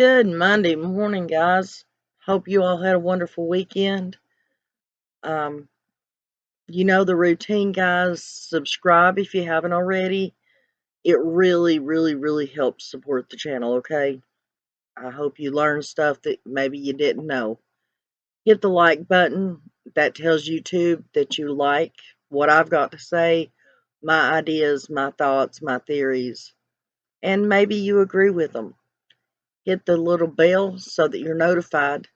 Good Monday morning, guys. Hope you all had a wonderful weekend. Um, you know the routine, guys. Subscribe if you haven't already. It really helps support the channel, okay? I hope you learn stuff that maybe you didn't know. Hit the like button. That tells YouTube that you like what I've got to say, my ideas, my thoughts, my theories, and maybe you agree with them. Hit the little bell so that you're notified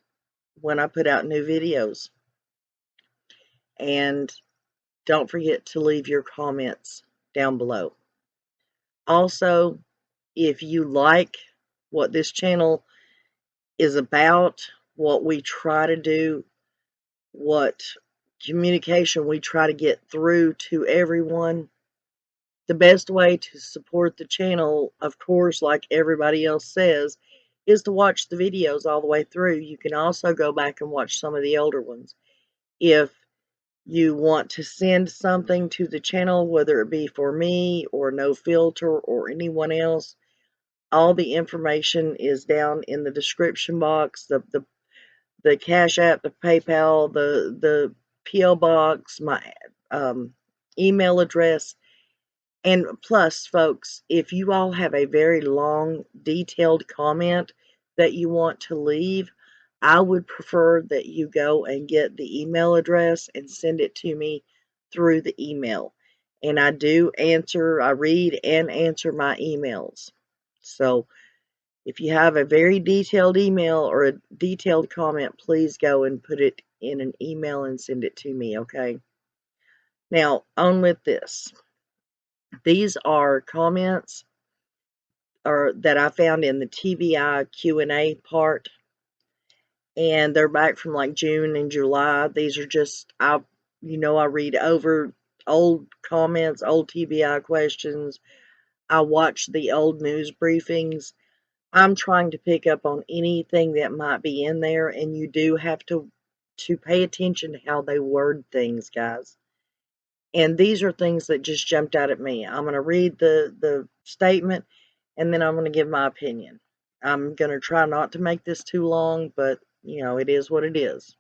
when I put out new videos. And don't forget to leave your comments down below. Also, if you like what this channel is about, what we try to do, what communication we try to get through to everyone, the best way to support the channel, of course, like everybody else says, is to watch the videos all the way through. You can also go back and watch some of the older ones. If you want to send something to the channel, whether it be for me or No Filter or anyone else, all the information is down in the description box. The Cash App, the PayPal, the PO box, my email address. And plus, folks, if you all have a very long, detailed comment that you want to leave, I would prefer that you go and get the email address and send it to me through the email. And I do answer, I read and answer my emails. So if you have a very detailed email or a detailed comment, please go and put it in an email and send it to me, okay? Now, on with this. These are comments that I found in the TBI Q A part, and they're back from like June and July. These are just, I read over old comments, old TBI questions. I watch the old news briefings. I'm trying to pick up on anything that might be in there, and you do have to pay attention to how they word things, guys. And these are things that just jumped out at me. I'm going to read the statement, and then I'm going to give my opinion. I'm going to try not to make this too long, but, it is what it is.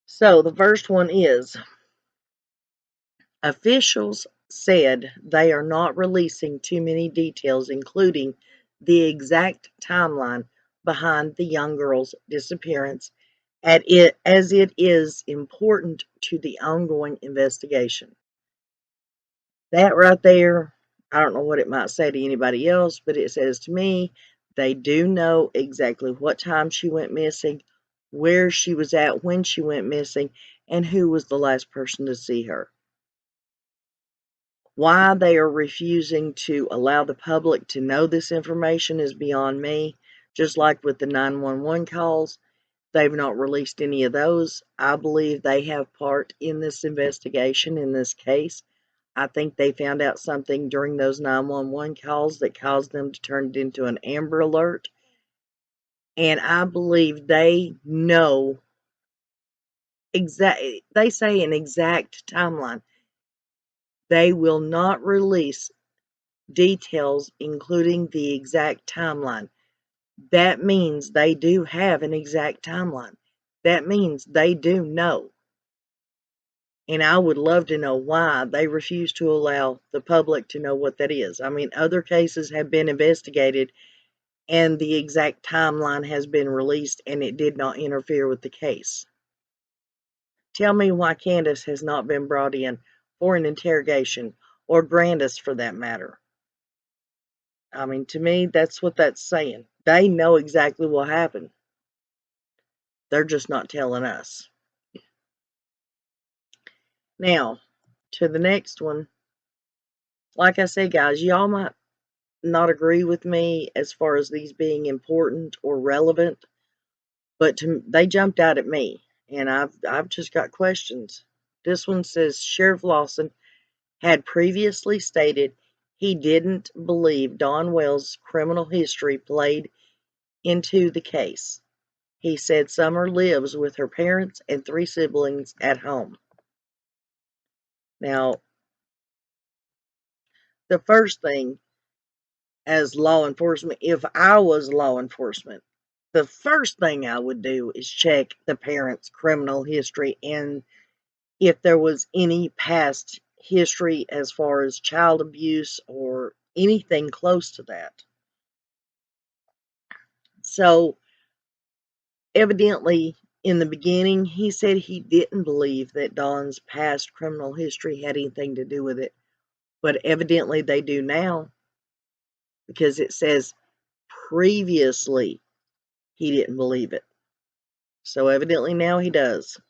So, the first one is, officials said they are not releasing too many details, including the exact timeline behind the young girl's disappearance, as it is important to the ongoing investigation. That right there, I don't know what it might say to anybody else, but it says to me, they do know exactly what time she went missing, where she was at when she went missing, and who was the last person to see her. Why they are refusing to allow the public to know this information is beyond me. Just like with the 911 calls, they've not released any of those. I believe they have part in this investigation, in this case. I think they found out something during those 911 calls that caused them to turn it into an Amber Alert. And I believe they know they say an exact timeline. They will not release details including the exact timeline. That means they do have an exact timeline. That means they do know. And I would love to know why they refuse to allow the public to know what that is. I mean, other cases have been investigated and the exact timeline has been released and it did not interfere with the case. Tell me why Candace has not been brought in for an interrogation, or Grandis for that matter. I mean, to me, that's what that's saying. They know exactly what happened. They're just not telling us. Now, to the next one. Like I say, guys, y'all might not agree with me as far as these being important or relevant, but they jumped out at me, and I've just got questions. This one says Sheriff Lawson had previously stated he didn't believe Donwells' criminal history played into the case. He said Summer lives with her parents and 3 siblings at home. Now, the first thing, as law enforcement, if I was law enforcement, the first thing I would do is check the parents' criminal history and if there was any past history as far as child abuse or anything close to that. So, evidently, in the beginning, he said he didn't believe that Dawn's past criminal history had anything to do with it. But evidently they do now, because it says previously he didn't believe it. So evidently now he does.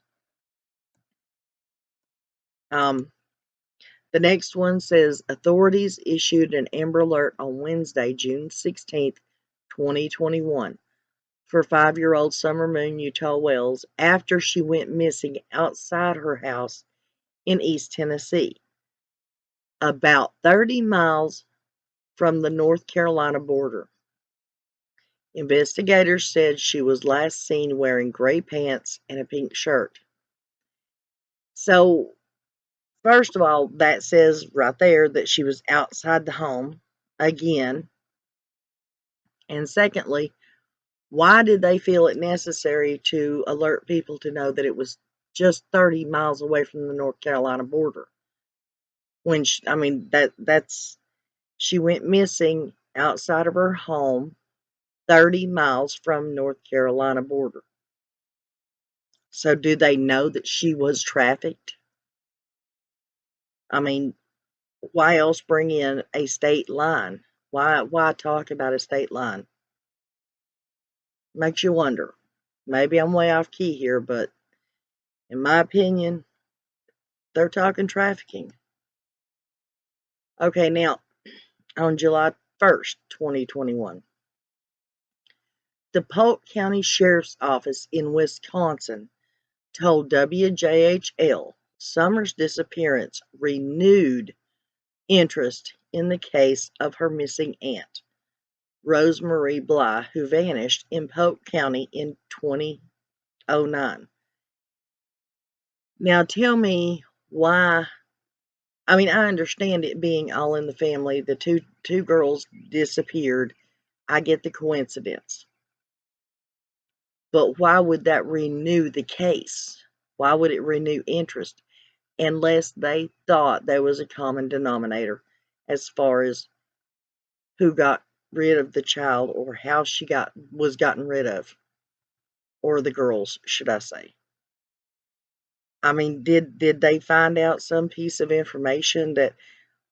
The next one says authorities issued an Amber Alert on Wednesday, June 16th, 2021 for 5-year-old Summer Moon Utah Wells after she went missing outside her house in East Tennessee, about 30 miles from the North Carolina border. Investigators said she was last seen wearing gray pants and a pink shirt. So, first of all, that says right there that she was outside the home again. And secondly, why did they feel it necessary to alert people to know that it was just 30 miles away from the North Carolina border? When she went missing outside of her home 30 miles from North Carolina border. So do they know that she was trafficked? I mean, why else bring in a state line? Why talk about a state line? Makes you wonder. Maybe I'm way off key here, but in my opinion, they're talking trafficking. Okay, now, on July 1st, 2021, the Polk County Sheriff's Office in Wisconsin told WJHL Summer's disappearance renewed interest in the case of her missing aunt, Rosemarie Bly, who vanished in Polk County in 2009. Now tell me why. I mean, I understand it being all in the family. The two girls disappeared. I get the coincidence. But why would that renew the case? Why would it renew interest? Unless they thought there was a common denominator as far as who got rid of the child or how she was gotten rid of. Or the girls, should I say. I mean, did they find out some piece of information that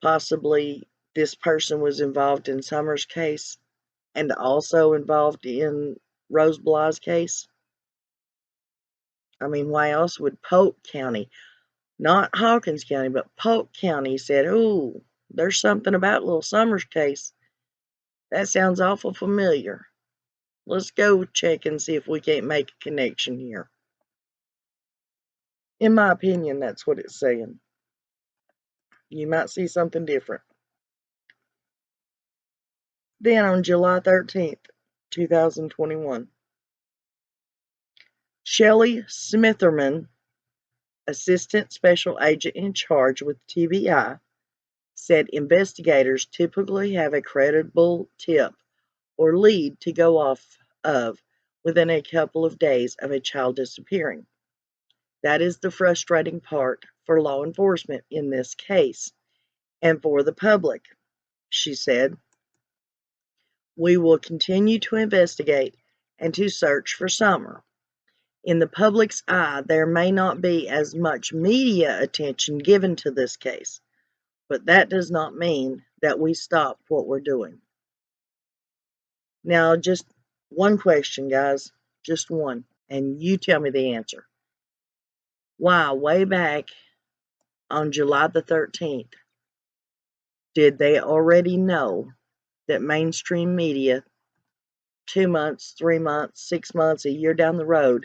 possibly this person was involved in Summer's case and also involved in Rose Bly's case? I mean, why else would Polk County, not Hawkins County, but Polk County said, "Ooh, there's something about little Summer's case. That sounds awful familiar. Let's go check and see if we can't make a connection here." In my opinion, that's what it's saying. You might see something different. Then on July 13th, 2021, Shelley Smitherman, Assistant Special Agent in charge with TBI, said investigators typically have a credible tip or lead to go off of within a couple of days of a child disappearing. That is the frustrating part for law enforcement in this case and for the public, she said. We will continue to investigate and to search for Summer. In the public's eye, there may not be as much media attention given to this case, but that does not mean that we stop what we're doing. Now, just one question, guys, just one, and you tell me the answer. Why, way back on July the 13th, did they already know that mainstream media, 2 months, 3 months, 6 months, a year down the road,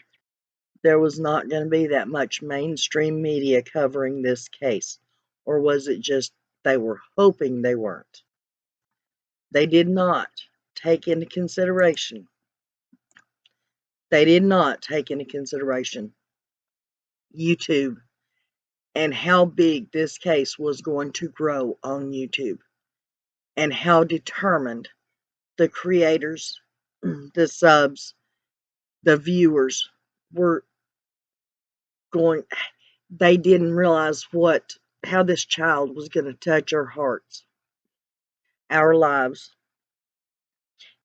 there was not going to be that much mainstream media covering this case? Or was it just they were hoping they weren't? They did not take into consideration. They did not take into consideration YouTube and how big this case was going to grow on YouTube. and how determined the creators, the subs, the viewers were going. They didn't realize how this child was going to touch our hearts, our lives,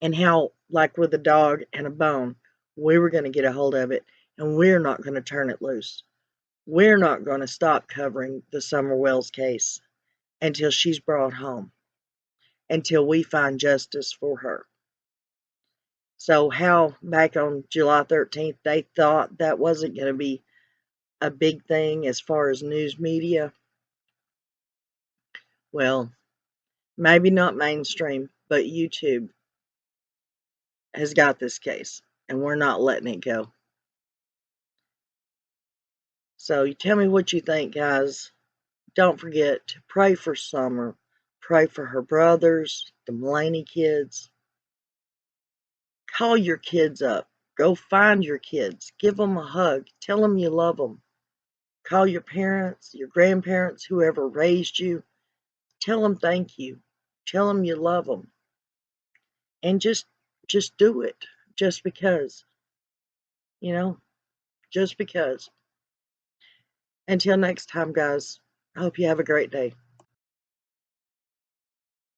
and how, like with a dog and a bone, we were going to get a hold of it, and we're not going to turn it loose. We're not going to stop covering the summerwells case until she's brought home, until we find justice for her. So how back on July 13th they thought that wasn't going to be a big thing as far as news media? Well, maybe not mainstream, but YouTube has got this case, and we're not letting it go. So you tell me what you think, guys. Don't forget to pray for Summer. Pray for her brothers, the Mulaney kids. Call your kids up. Go find your kids. Give them a hug. Tell them you love them. Call your parents, your grandparents, whoever raised you. Tell them thank you. Tell them you love them. And just do it. Just because. Just because. Until next time, guys, I hope you have a great day.